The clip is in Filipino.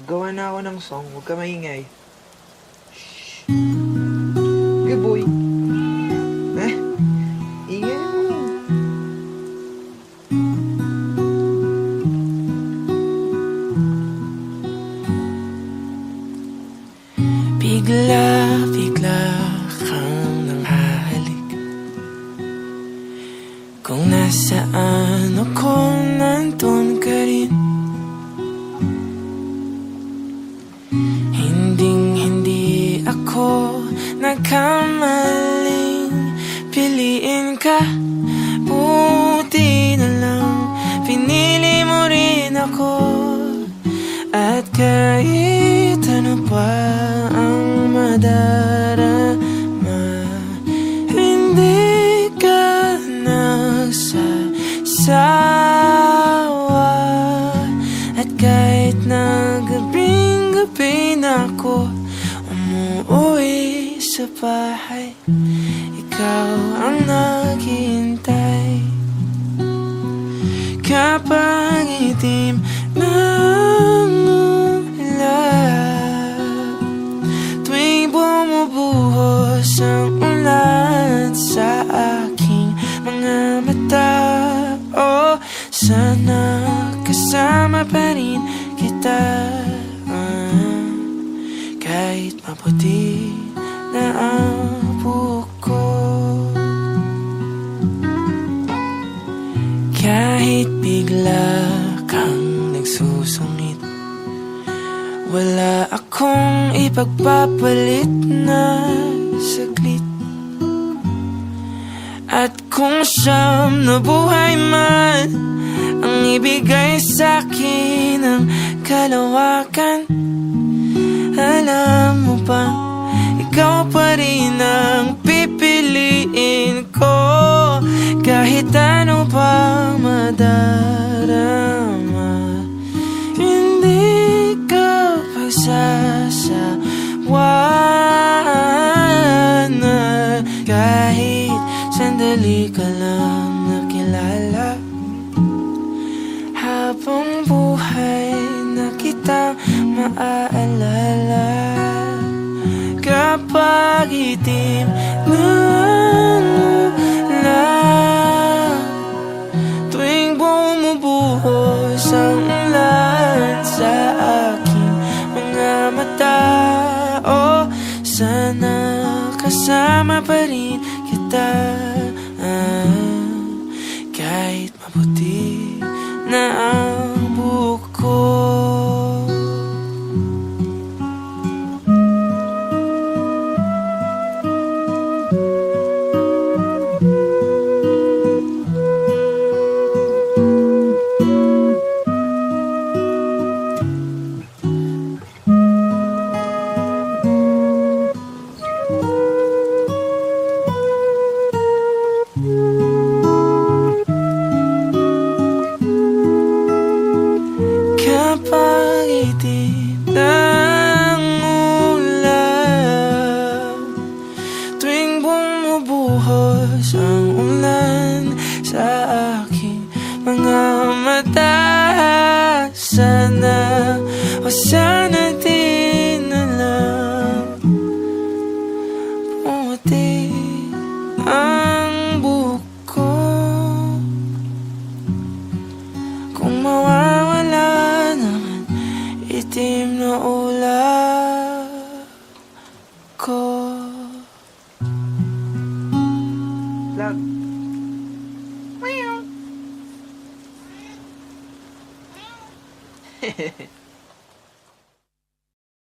Gawa na ako ng song, huwag ka maingay. Good boy. Eh? Ingay mo. Bigla kang nanghahalik. Kung nasaan ako, nandun ka rin. Hindi ako nagkamaling piliin ka. Buti na lang pinili mo rin ako. At kahit ano pa ang madarama, hindi ka nagsasawa. At kahit na gabing-gabi na ako umuwi sa bahay, ikaw ang naghihintay. Kapag itim ng ulap, tuwing bumubuhos ang ulan sa aking mga mata, oh, sana kasama pa rin kita. Kahit maputi na ang buko, kahit bigla kang nagsusungit, wala akong ipagpapalit na saglit. At kung siyam na buhay man ang ibigay sa'kin ng kalawakan, alam mo ba, ikaw pa rin ang pipiliin ko. Kahit ano pa madarama, hindi ka pagsasawanan. Kahit sandali ka lang nakilala, habang buhay na kita maaalala. Kapag itim ng ulan, tuwing bumubuhos ang ulan sa aking mga mata, oh, sana kasama pa rin kita. Kahit maputi na ang buko. Kapag itim ng ulan, tuwing bumubuhos ang ulan sa aking mga mata, sana o sana di na lang pumuti ang buko. Kung mawawala naman itim na ulap ko. Vlog. Meow.